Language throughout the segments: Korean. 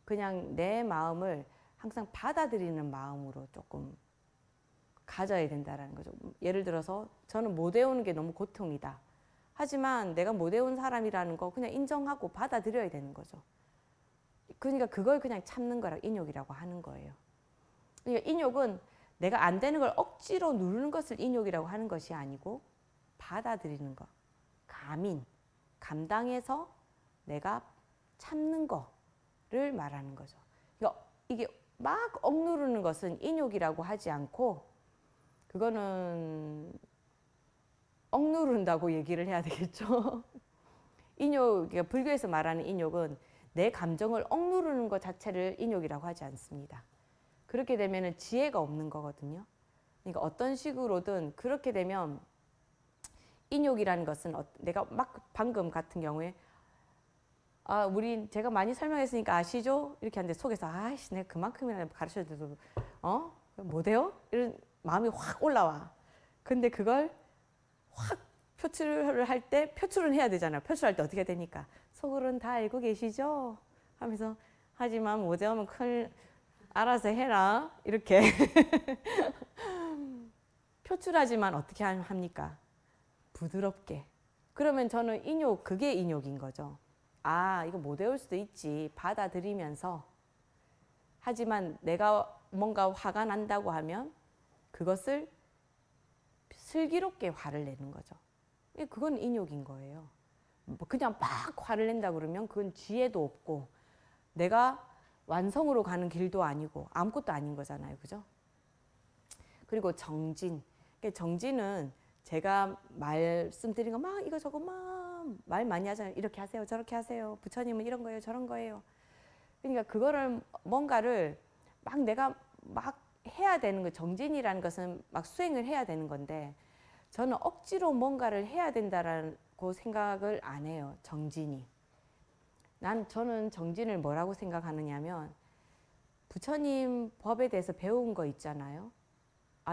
그냥 내 마음을 항상 받아들이는 마음으로 조금 가져야 된다라는 거죠. 예를 들어서 저는 못 외우는 게 너무 고통이다. 하지만 내가 못 외운 사람이라는 거 그냥 인정하고 받아들여야 되는 거죠. 그러니까 그걸 그냥 참는 거라 인욕이라고 하는 거예요. 그러니까 인욕은 내가 안 되는 걸 억지로 누르는 것을 인욕이라고 하는 것이 아니고 받아들이는 거. 감당해서 내가 참는 거를 말하는 거죠. 그러니까 이게 막 억누르는 것은 인욕이라고 하지 않고 그거는 억누른다고 얘기를 해야 되겠죠. 인욕, 그러니까 불교에서 말하는 인욕은 내 감정을 억누르는 것 자체를 인욕이라고 하지 않습니다. 그렇게 되면 지혜가 없는 거거든요. 그러니까 어떤 식으로든 그렇게 되면 인욕이라는 것은 내가 막 방금 같은 경우에 우린 제가 많이 설명했으니까 아시죠? 이렇게 하는데 속에서 아이씨 내가 그만큼이나 가르쳐줘도 못해요? 이런 마음이 확 올라와. 근데 그걸 확 표출을 할 때 표출은 해야 되잖아요. 표출할 때 어떻게 되니까 속으로는 다 알고 계시죠? 하면서 하지만 못해오면 큰일 알아서 해라 이렇게 표출하지만 어떻게 합니까? 부드럽게. 그러면 저는 인욕, 그게 인욕인 거죠. 이거 못 외울 수도 있지. 받아들이면서. 하지만 내가 뭔가 화가 난다고 하면 그것을 슬기롭게 화를 내는 거죠. 그건 인욕인 거예요. 그냥 막 화를 낸다 그러면 그건 지혜도 없고 내가 완성으로 가는 길도 아니고 아무것도 아닌 거잖아요. 그죠? 그리고 정진. 정진은 제가 말씀드린 거 막 이거저거 막 말 많이 하잖아요. 이렇게 하세요. 저렇게 하세요. 부처님은 이런 거예요. 저런 거예요. 그러니까 그거를 뭔가를 막 내가 막 해야 되는 거. 정진이라는 것은 막 수행을 해야 되는 건데 저는 억지로 뭔가를 해야 된다라고 생각을 안 해요. 정진이. 저는 정진을 뭐라고 생각하느냐면 부처님 법에 대해서 배운 거 있잖아요.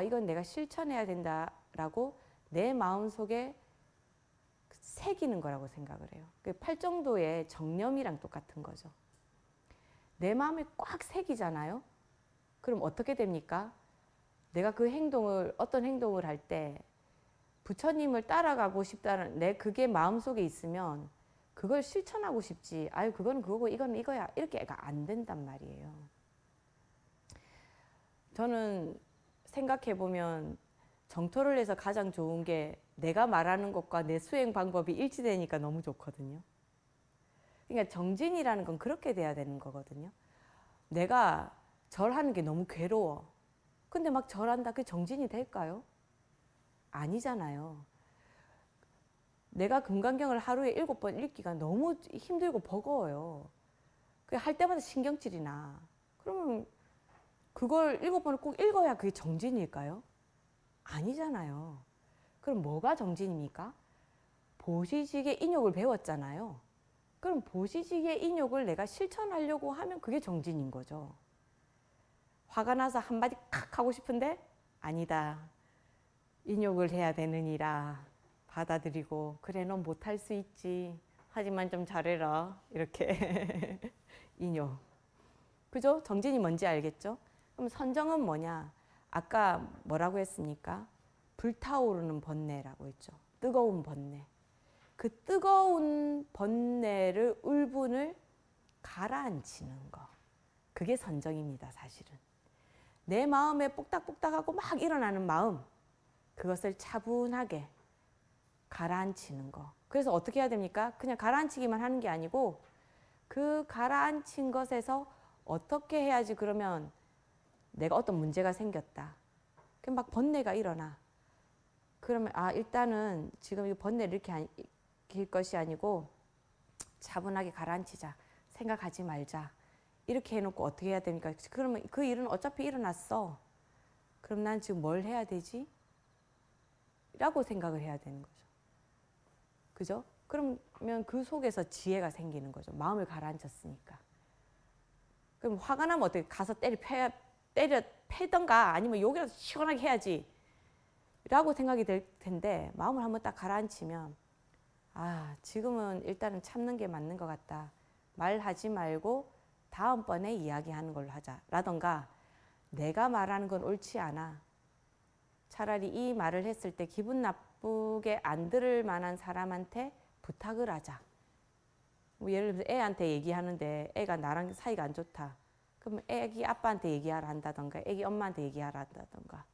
이건 내가 실천해야 된다라고 내 마음속에 새기는 거라고 생각을 해요. 팔정도의 정념이랑 똑같은 거죠. 내 마음에 꽉 새기잖아요. 그럼 어떻게 됩니까? 내가 어떤 행동을 할 때 부처님을 따라가고 싶다는 그게 마음속에 있으면 그걸 실천하고 싶지. 그거는 그거고 이거는 이거야. 이렇게가 안 된단 말이에요. 저는 생각해보면 정토를 해서 가장 좋은 게 내가 말하는 것과 내 수행 방법이 일치되니까 너무 좋거든요. 그러니까 정진이라는 건 그렇게 돼야 되는 거거든요. 내가 절하는 게 너무 괴로워. 근데 막 절한다. 그게 정진이 될까요? 아니잖아요. 내가 금강경을 하루에 7번 읽기가 너무 힘들고 버거워요. 할 때마다 신경질이 나. 그러면 그걸 7번을 꼭 읽어야 그게 정진일까요? 아니잖아요. 그럼 뭐가 정진입니까? 보시직의 인욕을 배웠잖아요. 그럼 보시직의 인욕을 내가 실천하려고 하면 그게 정진인 거죠. 화가 나서 한마디 칵 하고 싶은데 아니다. 인욕을 해야 되느니라 받아들이고 그래 넌 못할 수 있지. 하지만 좀 잘해라. 이렇게 인욕. 그죠? 정진이 뭔지 알겠죠? 그럼 선정은 뭐냐? 아까 뭐라고 했습니까? 불타오르는 번뇌라고 했죠. 뜨거운 번뇌. 그 뜨거운 번뇌를 울분을 가라앉히는 거. 그게 선정입니다, 사실은. 내 마음에 뽁닥뽁닥하고 막 일어나는 마음. 그것을 차분하게 가라앉히는 거. 그래서 어떻게 해야 됩니까? 그냥 가라앉히기만 하는 게 아니고 그 가라앉힌 것에서 어떻게 해야지 그러면 내가 어떤 문제가 생겼다. 그럼 막 번뇌가 일어나. 그러면 일단은 지금 이 번뇌를 이렇게 길 것이 아니고 차분하게 가라앉히자. 생각하지 말자. 이렇게 해놓고 어떻게 해야 됩니까? 그러면 그 일은 어차피 일어났어. 그럼 난 지금 뭘 해야 되지? 라고 생각을 해야 되는 거죠. 그죠? 그러면 그 속에서 지혜가 생기는 거죠. 마음을 가라앉혔으니까. 그럼 화가 나면 어떻게 가서 패던가 아니면 욕이라도 시원하게 해야지 라고 생각이 될 텐데 마음을 한번 딱 가라앉히면 지금은 일단은 참는 게 맞는 것 같다. 말하지 말고 다음번에 이야기하는 걸로 하자. 라던가 내가 말하는 건 옳지 않아. 차라리 이 말을 했을 때 기분 나쁘게 안 들을 만한 사람한테 부탁을 하자. 뭐 예를 들어서 애한테 얘기하는데 애가 나랑 사이가 안 좋다. 그럼 애기 아빠한테 얘기하라 한다던가 애기 엄마한테 얘기하라 한다던가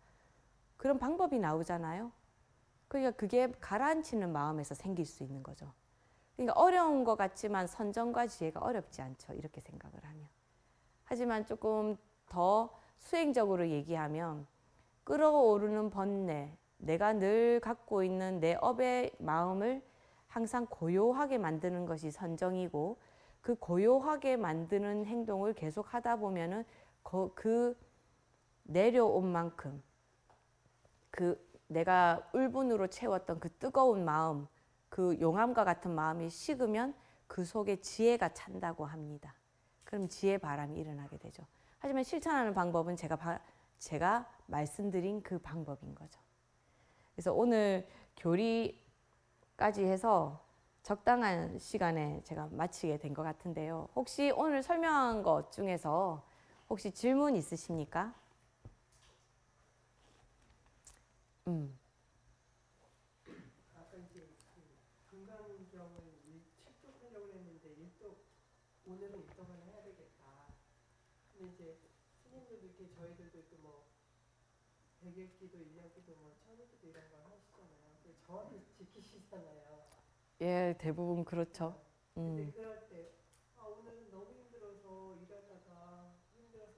그런 방법이 나오잖아요. 그러니까 그게 가라앉히는 마음에서 생길 수 있는 거죠. 그러니까 어려운 것 같지만 선정과 지혜가 어렵지 않죠. 이렇게 생각을 하면. 하지만 조금 더 수행적으로 얘기하면 끓어오르는 번뇌, 내가 늘 갖고 있는 내 업의 마음을 항상 고요하게 만드는 것이 선정이고 그 고요하게 만드는 행동을 계속 하다 보면은 그 내려온 만큼 그 내가 울분으로 채웠던 그 뜨거운 마음, 그 용암과 같은 마음이 식으면 그 속에 지혜가 찬다고 합니다. 그럼 지혜 바람이 일어나게 되죠. 하지만 실천하는 방법은 제가 말씀드린 그 방법인 거죠. 그래서 오늘 교리까지 해서 적당한 시간에 제가 마치게 된 것 같은데요. 혹시 오늘 설명한 것 중에서 혹시 질문 있으십니까? 아까 이제 금강경을 축적하려고 했는데 오늘은 일독을 해야 되겠다. 근데 이제 스님들도 이렇게 저희들도 이렇게 뭐 100일기도 1년기도 뭐 1000일기도 이런 걸 하시잖아요. 정확히 지키시잖아요. 예, 대부분 그렇죠. 근데 그럴 때 오늘은 너무 힘들어서 일하다가 힘들어서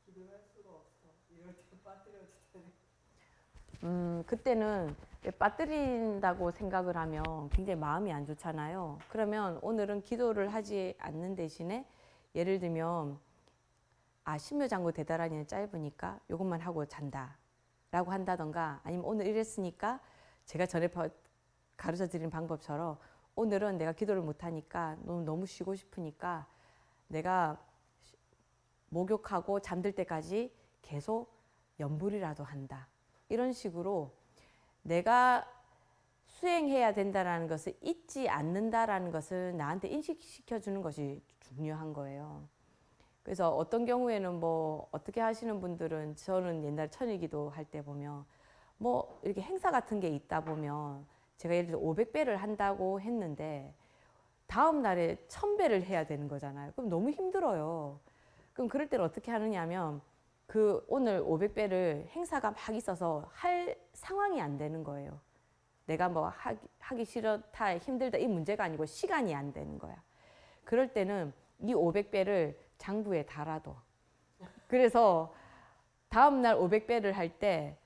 기도할 수가 없어. 이럴 때 빠뜨려도 되는. 그때는 빠뜨린다고 생각을 하면 굉장히 마음이 안 좋잖아요. 그러면 오늘은 기도를 하지 않는 대신에 예를 들면 신묘장구 대다라니는 짧으니까 이것만 하고 잔다 라고 한다던가 아니면 오늘 이랬으니까 제가 전에 가르쳐 드린 방법처럼 오늘은 내가 기도를 못하니까 너무 쉬고 싶으니까 내가 목욕하고 잠들 때까지 계속 염불이라도 한다. 이런 식으로 내가 수행해야 된다는 것을 잊지 않는다라는 것을 나한테 인식시켜 주는 것이 중요한 거예요. 그래서 어떤 경우에는 뭐 어떻게 하시는 분들은 저는 옛날 천일기도 할 때 보면 뭐 이렇게 행사 같은 게 있다 보면 제가 예를 들어 500배를 한다고 했는데 다음 날에 1000배를 해야 되는 거잖아요. 그럼 너무 힘들어요. 그럼 그럴 때는 어떻게 하느냐면 그 오늘 500배를 행사가 막 있어서 할 상황이 안 되는 거예요. 내가 뭐 하기 싫다, 힘들다 이 문제가 아니고 시간이 안 되는 거야. 그럴 때는 이 500배를 장부에 달아둬. 그래서 다음날 500배를 할 때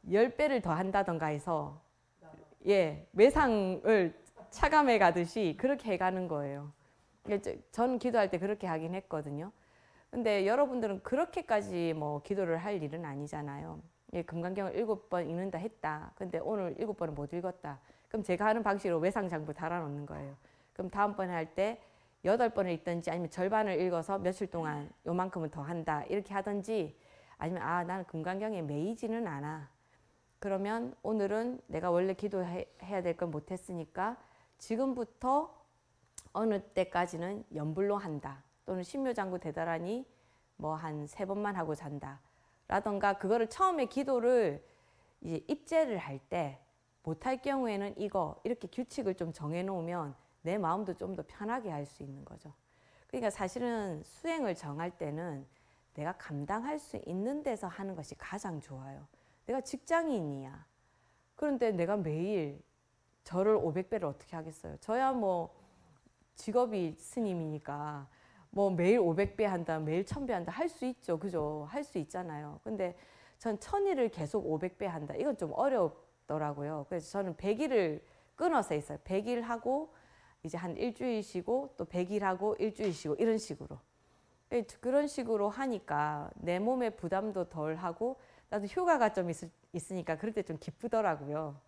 10배를 더 한다던가 해서 매상을 차감해 가듯이 그렇게 해가는 거예요. 저는 기도할 때 그렇게 하긴 했거든요. 근데 여러분들은 그렇게까지 뭐 기도를 할 일은 아니잖아요. 금강경을 7번 읽는다 했다. 근데 오늘 7번은 못 읽었다. 그럼 제가 하는 방식으로 외상장부 달아놓는 거예요. 그럼 다음번에 할 때 8번을 읽든지 아니면 절반을 읽어서 며칠 동안 요만큼은 더 한다. 이렇게 하든지 아니면 나는 금강경에 매이지는 않아. 그러면 오늘은 내가 원래 기도해야 될 걸 못했으니까 지금부터 어느 때까지는 염불로 한다. 또는 신묘장구 대다라니 뭐 한 3번만 하고 잔다. 라던가 그거를 처음에 기도를 이제 입제를 할 때 못할 경우에는 이렇게 규칙을 좀 정해놓으면 내 마음도 좀 더 편하게 할 수 있는 거죠. 그러니까 사실은 수행을 정할 때는 내가 감당할 수 있는 데서 하는 것이 가장 좋아요. 내가 직장인이야. 그런데 내가 매일 절을 500배를 어떻게 하겠어요? 저야 뭐 직업이 스님이니까 뭐 매일 500배 한다, 매일 1000배 한다 할 수 있죠. 그죠? 할 수 있잖아요. 근데 전 1000일을 계속 500배 한다. 이건 좀 어렵더라고요. 그래서 저는 100일을 끊어서 했어요. 100일 하고 이제 한 일주일 쉬고 또 100일 하고 일주일 쉬고 이런 식으로. 그런 식으로 하니까 내 몸에 부담도 덜 하고 나도 휴가가 좀 있으니까 그럴 때 좀 기쁘더라고요.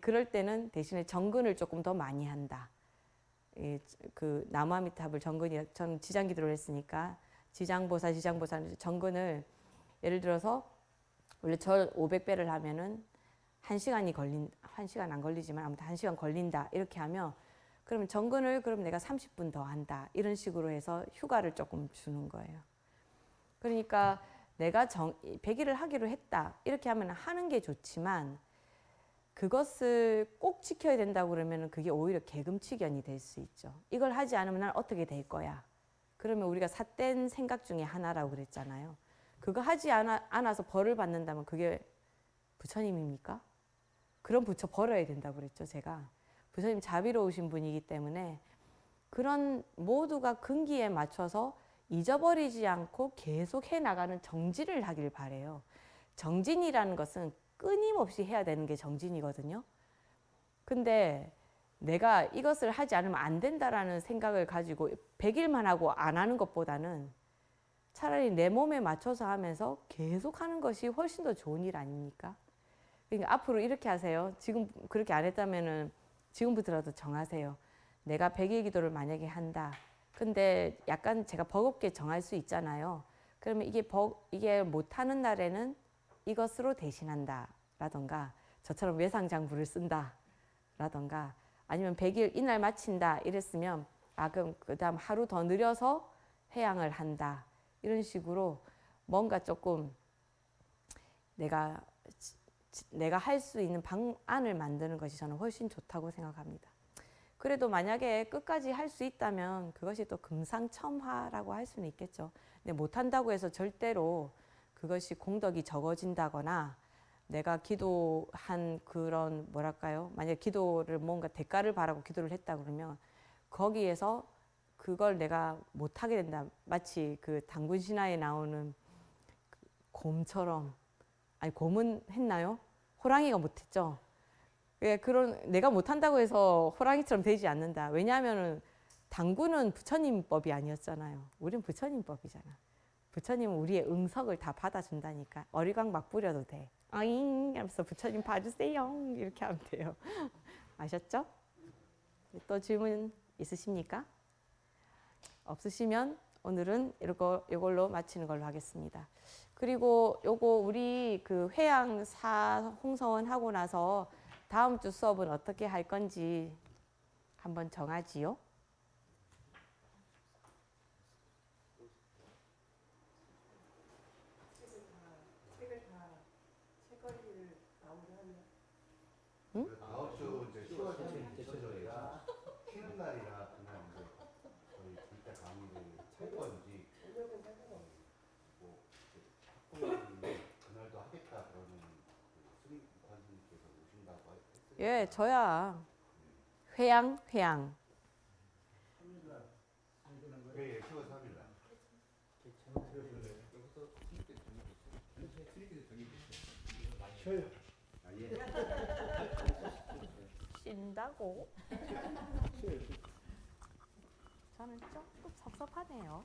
그럴 때는 대신에 정근을 조금 더 많이 한다. 그 나무아미타불 정근이 저는 지장기도를 했으니까 지장보살 정근을 예를 들어서 원래 절 500배를 하면은 1시간 안 걸리지만 아무튼 1시간 걸린다 이렇게 하면 그러면 정근을 그럼 내가 30분 더 한다. 이런 식으로 해서 휴가를 조금 주는 거예요. 그러니까 내가 100일을 하기로 했다. 이렇게 하면 하는 게 좋지만 그것을 꼭 지켜야 된다고 그러면 그게 오히려 개금치견이 될 수 있죠. 이걸 하지 않으면 난 어떻게 될 거야. 그러면 우리가 삿된 생각 중에 하나라고 그랬잖아요. 그거 하지 않아서 벌을 받는다면 그게 부처님입니까? 그런 부처 벌어야 된다고 그랬죠, 제가. 부처님 자비로우신 분이기 때문에 그런 모두가 근기에 맞춰서 잊어버리지 않고 계속 해나가는 정진을 하길 바래요. 정진이라는 것은 끊임없이 해야 되는 게 정진이거든요. 근데 내가 이것을 하지 않으면 안 된다라는 생각을 가지고 100일만 하고 안 하는 것보다는 차라리 내 몸에 맞춰서 하면서 계속 하는 것이 훨씬 더 좋은 일 아닙니까? 그러니까 앞으로 이렇게 하세요. 지금 그렇게 안 했다면은 지금부터라도 정하세요. 내가 100일 기도를 만약에 한다. 근데 약간 제가 버겁게 정할 수 있잖아요. 그러면 이게 못하는 날에는 이것으로 대신한다. 라던가 저처럼 외상장부를 쓴다. 라던가 아니면 100일 이날 마친다. 이랬으면 그럼 그 다음 하루 더 늘려서 회양을 한다. 이런 식으로 뭔가 조금 내가 할 수 있는 방안을 만드는 것이 저는 훨씬 좋다고 생각합니다. 그래도 만약에 끝까지 할 수 있다면 그것이 또 금상첨화라고 할 수는 있겠죠. 근데 못한다고 해서 절대로 그것이 공덕이 적어진다거나 내가 기도한 그런 뭐랄까요? 만약에 기도를 뭔가 대가를 바라고 기도를 했다 그러면 거기에서 그걸 내가 못하게 된다. 마치 그 당군 신화에 나오는 곰처럼. 아니 곰은 했나요? 호랑이가 못했죠. 예, 그런 내가 못한다고 해서 호랑이처럼 되지 않는다. 왜냐하면은 당군은 부처님법이 아니었잖아요. 우린 부처님법이잖아. 부처님은 우리의 응석을 다 받아준다니까. 어리광 막 부려도 돼. 어잉 하면서 부처님 봐주세요. 이렇게 하면 돼요. 아셨죠? 또 질문 있으십니까? 없으시면 오늘은 이걸로 마치는 걸로 하겠습니다. 그리고 요거 우리 그 회양 홍성원 하고 나서 다음 주 수업은 어떻게 할 건지 한번 정하지요. 책거리를 나오게 하면 응? 다음 주 이제 10월 3일 대처절이라 쉬는 날이라 그날 이제 저희 불때 강의를 할 건지 오늘은 상관없어. 뭐 학부모님이 그날도 하겠다 그러는 그 스님 관님께서 오신다고 했어요. 예, 저야 회양. 네, 10월 3일 날. 쉬어요. 아, 예. 쉰다고? 저는 조금 섭섭하네요.